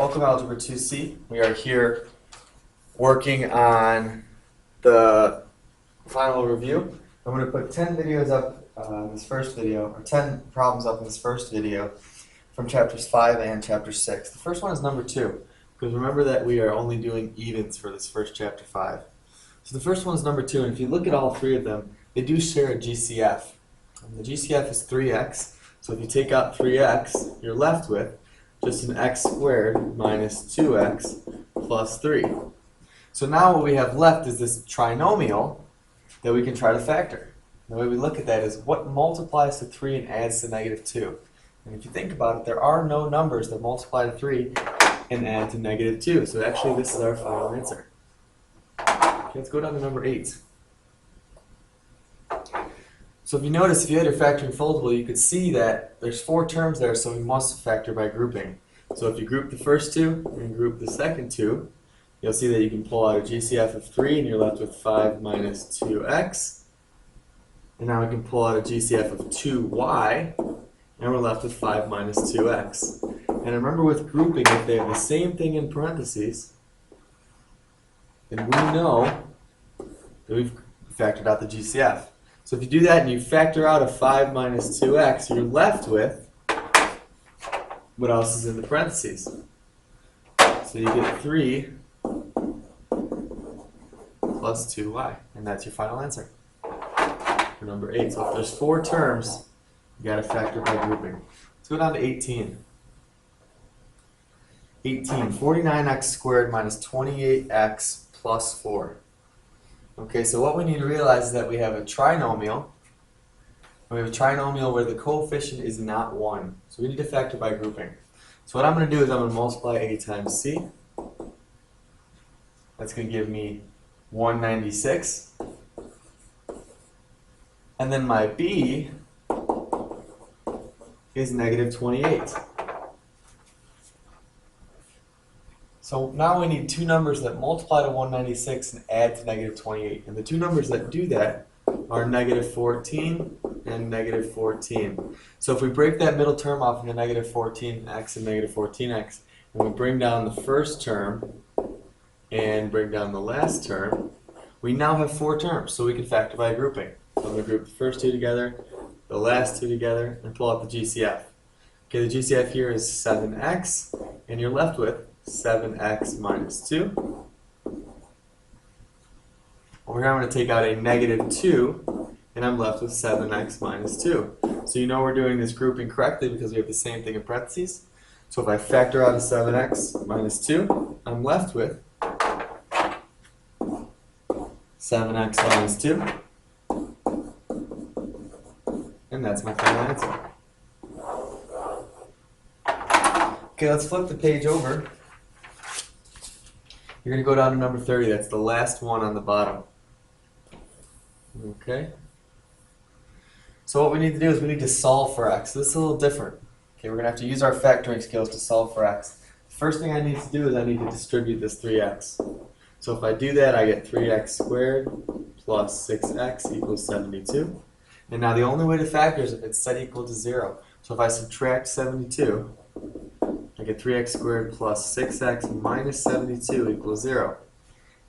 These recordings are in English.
Welcome to Algebra 2C. We are here working on the final review. I'm going to put 10 videos up in this first video, or 10 problems up in this first video from chapters 5 and chapter 6. The first one is number 2, because remember that we are only doing evens for this first chapter 5. So the first one is number 2, and if you look at all three of them, they do share a GCF. And the GCF is 3x, so if you take out 3x, you're left with just an x squared minus 2x plus 3. So now what we have left is this trinomial that we can try to factor. The way we look at that is what multiplies to 3 and adds to negative 2. And if you think about it, there are no numbers that multiply to 3 and add to negative 2. So actually this is our final answer. Okay, let's go down to number 8. So if you notice, if you had your factoring foldable, you could see that there's 4 terms there, so we must factor by grouping. So if you group the first two and group the second two, you'll see that you can pull out a GCF of 3 and you're left with 5 minus 2x. And now we can pull out a GCF of 2y and we're left with 5 minus 2x. And remember with grouping, if they have the same thing in parentheses, then we know that we've factored out the GCF. So if you do that and you factor out a 5 minus 2x, you're left with what else is in the parentheses. So you get 3 plus 2y, and that's your final answer for number 8. So if there's 4 terms, you got to factor by grouping. Let's go down to 18. 49x squared minus 28x plus 4. Okay, so what we need to realize is that we have a trinomial. We have a trinomial where the coefficient is not 1. So we need to factor by grouping. So what I'm going to do is I'm going to multiply a times c. That's going to give me 196. And then my b is negative 28. So now we need 2 numbers that multiply to 196 and add to negative 28. And the 2 numbers that do that are negative 14 and negative 14. So if we break that middle term off into negative 14x and negative 14x, and we bring down the first term and bring down the last term, we now have 4 terms, so we can factor by grouping. So I'm going to group the first 2 together, the last 2 together, and pull out the GCF. Okay, the GCF here is 7x, and you're left with 7x minus 2. Over here I'm going to take out a negative 2, and I'm left with 7x minus 2. So you know we're doing this grouping correctly because we have the same thing in parentheses. So if I factor out a 7x minus 2, I'm left with 7x minus 2. And that's my final answer. Okay, let's flip the page over. You're going to go down to number 30. That's the last one on the bottom. Okay. So what we need to do is we need to solve for x. This is a little different. Okay, we're going to have to use our factoring skills to solve for x. The first thing I need to do is I need to distribute this 3x. So if I do that, I get 3x squared plus 6x equals 72. And now the only way to factor is if it's set equal to 0. So if I subtract 72, I get 3x squared plus 6x minus 72 equals 0.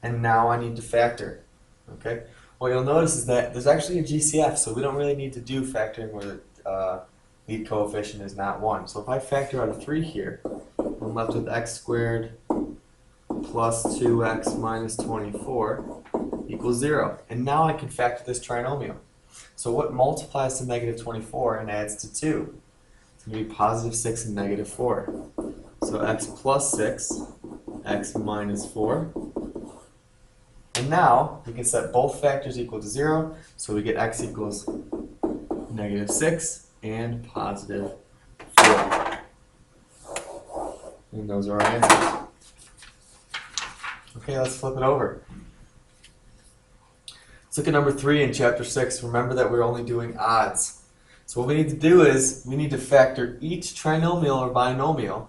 And now I need to factor. Okay. What you'll notice is that there's actually a GCF, so we don't really need to do factoring where the lead coefficient is not 1. So if I factor out a 3 here, I'm left with x squared plus 2x minus 24 equals 0. And now I can factor this trinomial. So what multiplies to negative 24 and adds to 2? It's going to be positive 6 and negative 4. So x plus 6, x minus 4. And now we can set both factors equal to 0, so we get x equals negative 6 and positive 4. And those are our answers. Okay, let's flip it over. Let's look at number 3 in chapter 6. Remember that we're only doing odds. So what we need to do is we need to factor each trinomial or binomial,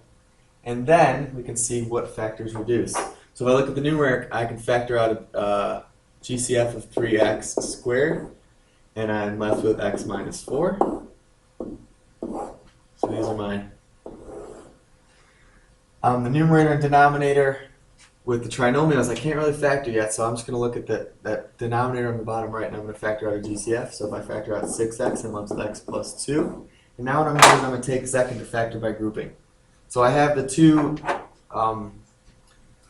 and then we can see what factors reduce. So if I look at the numeric, I can factor out a GCF of 3x squared, and I'm left with x minus 4. So these are my The numerator and denominator with the trinomials, I can't really factor yet, so I'm just going to look at that denominator on the bottom right, and I'm going to factor out a GCF. So if I factor out 6x, I'm left with x plus 2. And now what I'm going to do is I'm going to take a second to factor by grouping. So I have the two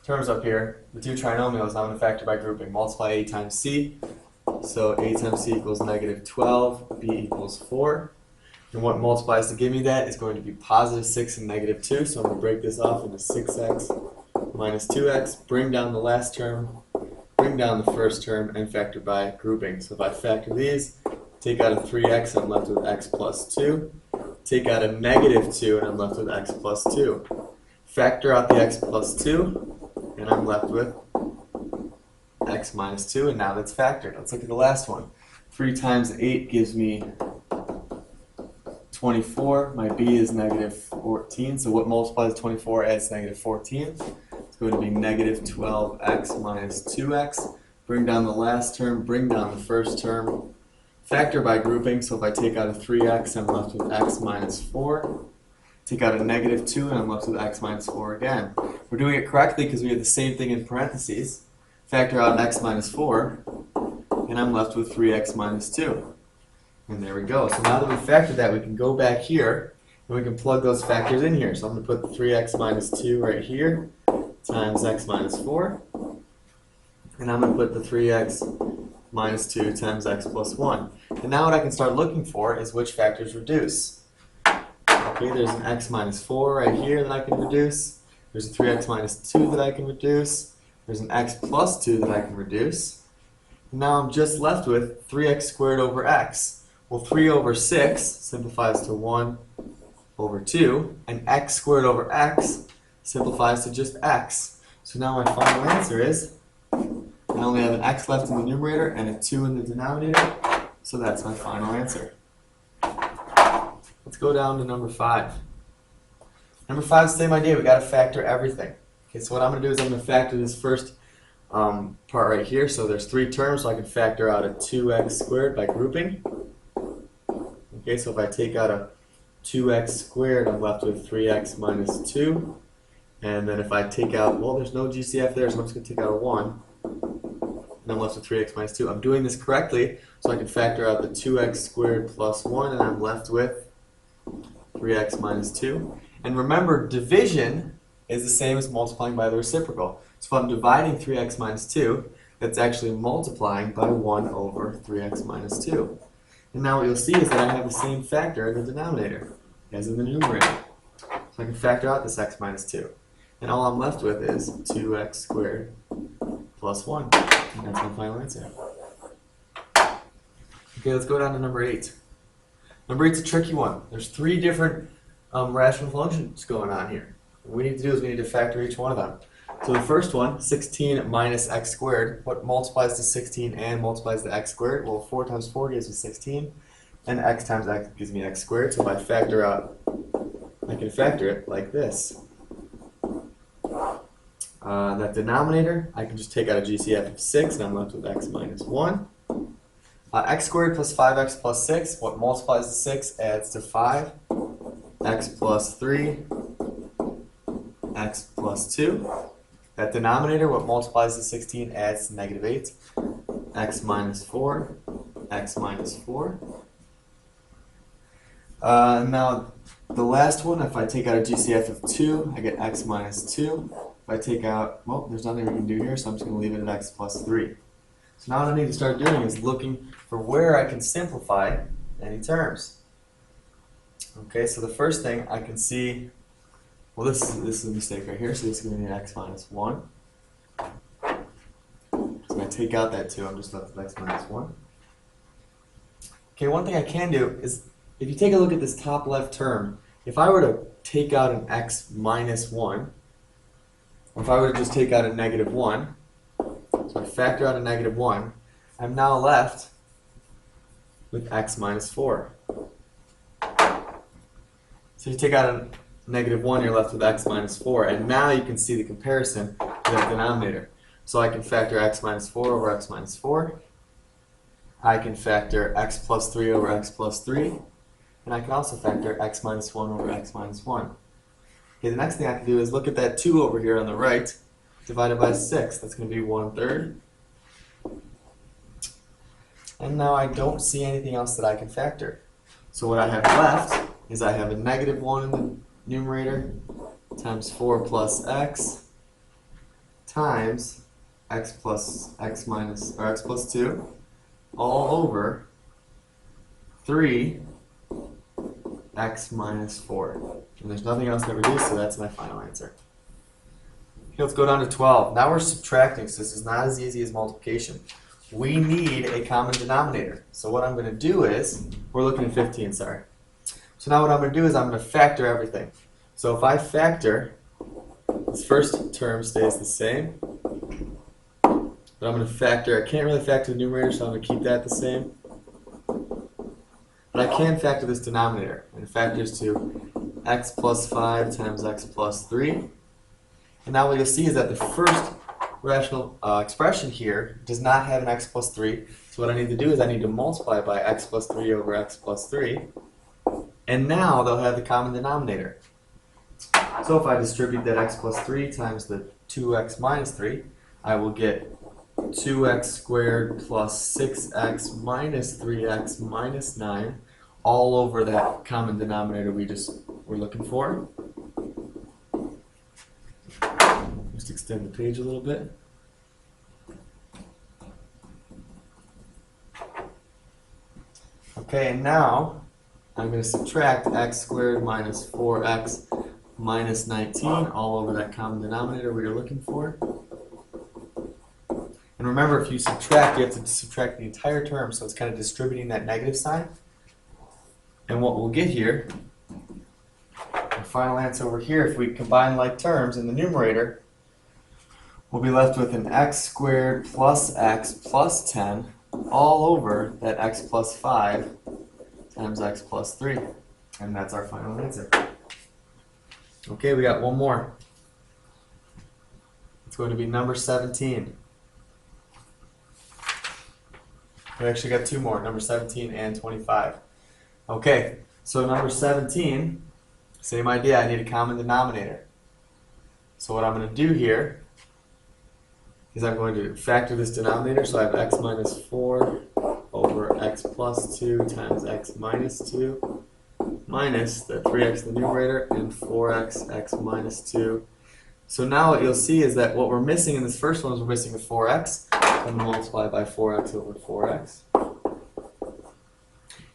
terms up here, the two trinomials, and I'm going to factor by grouping. Multiply a times c. So a times c equals negative 12, b equals 4. And what multiplies to give me that is going to be positive 6 and negative 2. So I'm going to break this off into 6x minus 2x, bring down the last term, bring down the first term, and factor by grouping. So if I factor these, take out a 3x, I'm left with x plus 2. Take out a negative 2, and I'm left with x plus 2. Factor out the x plus 2, and I'm left with x minus 2, and now that's factored. Let's look at the last one. 3 times 8 gives me 24. My b is negative 14, so what multiplies 24 adds negative 14? It's going to be negative 12x minus 2x. Bring down the last term, bring down the first term. Factor by grouping, so if I take out a 3x, I'm left with x minus 4. Take out a negative 2, and I'm left with x minus 4 again. We're doing it correctly because we have the same thing in parentheses. Factor out an x minus 4, and I'm left with 3x minus 2. And there we go. So now that we've factored that, we can go back here, and we can plug those factors in here. So I'm going to put the 3x minus 2 right here, times x minus 4. And I'm going to put the 3x minus 2 times x plus 1. And now what I can start looking for is which factors reduce. Okay, there's an x minus 4 right here that I can reduce. There's a 3x minus 2 that I can reduce. There's an x plus 2 that I can reduce. And now I'm just left with 3x squared over x. Well, 3 over 6 simplifies to 1 over 2. And x squared over x simplifies to just x. So now my final answer is, I only have an x left in the numerator and a 2 in the denominator. So that's my final answer. Let's go down to number 5. Number 5 is the same idea. We got to factor everything. Okay, so what I'm going to do is I'm going to factor this first part right here. So there's 3 terms, so I can factor out a 2x squared by grouping. Okay, so if I take out a 2x squared, I'm left with 3x minus 2. And then if I take out, well, there's no GCF there, so I'm just going to take out a 1. And I'm left with 3x minus 2. I'm doing this correctly, so I can factor out the 2x squared plus 1, and I'm left with 3x minus 2. And remember, division is the same as multiplying by the reciprocal. So if I'm dividing 3x minus 2, that's actually multiplying by 1 over 3x minus 2. And now what you'll see is that I have the same factor in the denominator as in the numerator. So I can factor out this x minus 2. And all I'm left with is 2x squared plus 1. And that's my final answer. Okay, let's go down to number 8. Number 8's a tricky one. There's 3 different rational functions going on here. What we need to do is we need to factor each one of them. So the first one, 16 minus x squared, what multiplies to 16 and multiplies to x squared? Well, 4 times 4 gives me 16, and x times x gives me x squared. So if I factor out, I can factor it like this. That denominator, I can just take out a GCF of 6, and I'm left with x minus 1. X squared plus 5x plus 6, what multiplies to 6 adds to 5. X plus 3, x plus 2. That denominator, what multiplies to 16 adds to negative 8. X minus 4, x minus 4. Now, the last one, if I take out a GCF of 2, I get x minus 2. If I take out, well, there's nothing we can do here, so I'm just going to leave it at x plus 3. So now what I need to start doing is looking for where I can simplify any terms. Okay, so the first thing I can see, well, this is a mistake right here, so this is going to be x minus 1. So I take out that 2, I'm just left with x minus 1. Okay, one thing I can do is, if you take a look at this top left term, if I were to take out an x minus 1, or if I were to just take out a negative 1, so I factor out a negative 1, I'm now left with x minus 4. So you take out a negative 1, you're left with x minus 4, and now you can see the comparison to that denominator. So I can factor x minus 4 over x minus 4. I can factor x plus 3 over x plus 3. And I can also factor x minus 1 over x minus 1. Okay, the next thing I can do is look at that 2 over here on the right, divided by 6. That's going to be 1/3. And now I don't see anything else that I can factor. So what I have left is I have a -1 in the numerator times 4 plus x times x plus x minus, or x plus 2 all over 3x minus 4. And there's nothing else that reduces, so that's my final answer. Okay, let's go down to 12. Now we're subtracting, so this is not as easy as multiplication. We need a common denominator. So what I'm going to do is, we're looking at 15, sorry. So now what I'm going to do is I'm going to factor everything. So if I factor, this first term stays the same. But I'm going to factor, I can't really factor the numerator, so I'm going to keep that the same. But I can factor this denominator, and it factors to x plus 5 times x plus 3. And now what you'll see is that the first rational expression here does not have an x plus 3. So what I need to do is I need to multiply by x plus 3 over x plus 3. And now they'll have the common denominator. So if I distribute that x plus 3 times the 2x minus 3, I will get 2x squared plus 6x minus 3x minus 9 all over that common denominator we just were looking for. Just extend the page a little bit. Okay, and now I'm going to subtract x squared minus 4x minus 19 all over that common denominator we were looking for. And remember, if you subtract, you have to subtract the entire term, so it's kind of distributing that negative sign. And what we'll get here, the final answer over here, if we combine like terms in the numerator, we'll be left with an x squared plus x plus 10 all over that x plus 5 times x plus 3. And that's our final answer. Okay, we got one more. It's going to be number 17. We actually got two more, number 17 and 25. Okay, so number 17, same idea, I need a common denominator. So what I'm going to do here is I'm going to factor this denominator, so I have x minus 4 over x plus 2 times x minus 2 minus the 3x in the numerator and 4x x minus 2. So now what you'll see is that what we're missing in this first one is we're missing a 4x. I'm going to multiply by 4x over 4x.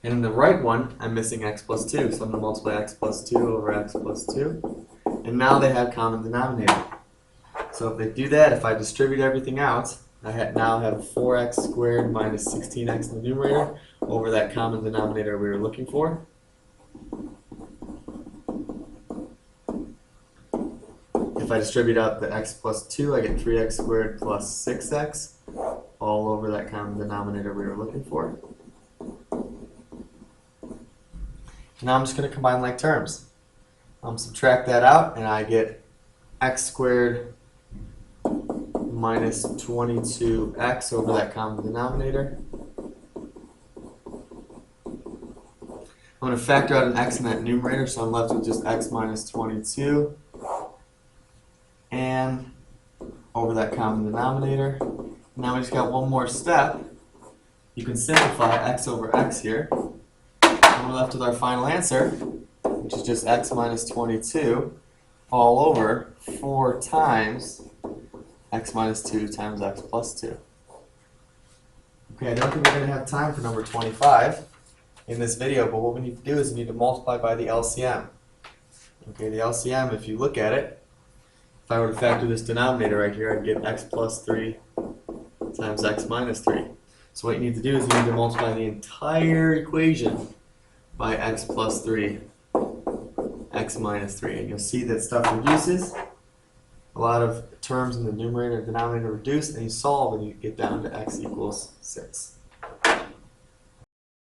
And in the right one, I'm missing x plus 2, so I'm going to multiply x plus 2 over x plus 2. And now they have common denominator. So if they do that, if I distribute everything out, I now have 4x squared minus 16x in the numerator over that common denominator we were looking for. If I distribute out the x plus 2, I get 3x squared plus 6x all over that common denominator we were looking for. Now I'm just going to combine like terms. Subtract that out, and I get x squared minus 22x over that common denominator. I'm going to factor out an x in that numerator, so I'm left with just x minus 22 and over that common denominator. Now we just got one more step. You can simplify x over x here. And we're left with our final answer, which is just x minus 22 all over 4 times x minus 2 times x plus 2. Okay, I don't think we're going to have time for number 25 in this video, but what we need to do is we need to multiply by the LCM. Okay, the LCM, if you look at it, if I were to factor this denominator right here, I'd get x plus 3 times x minus 3. So what you need to do is you need to multiply the entire equation by x plus 3, x minus 3. And you'll see that stuff reduces. A lot of terms in the numerator and denominator reduce, and you solve and you get down to x equals 6.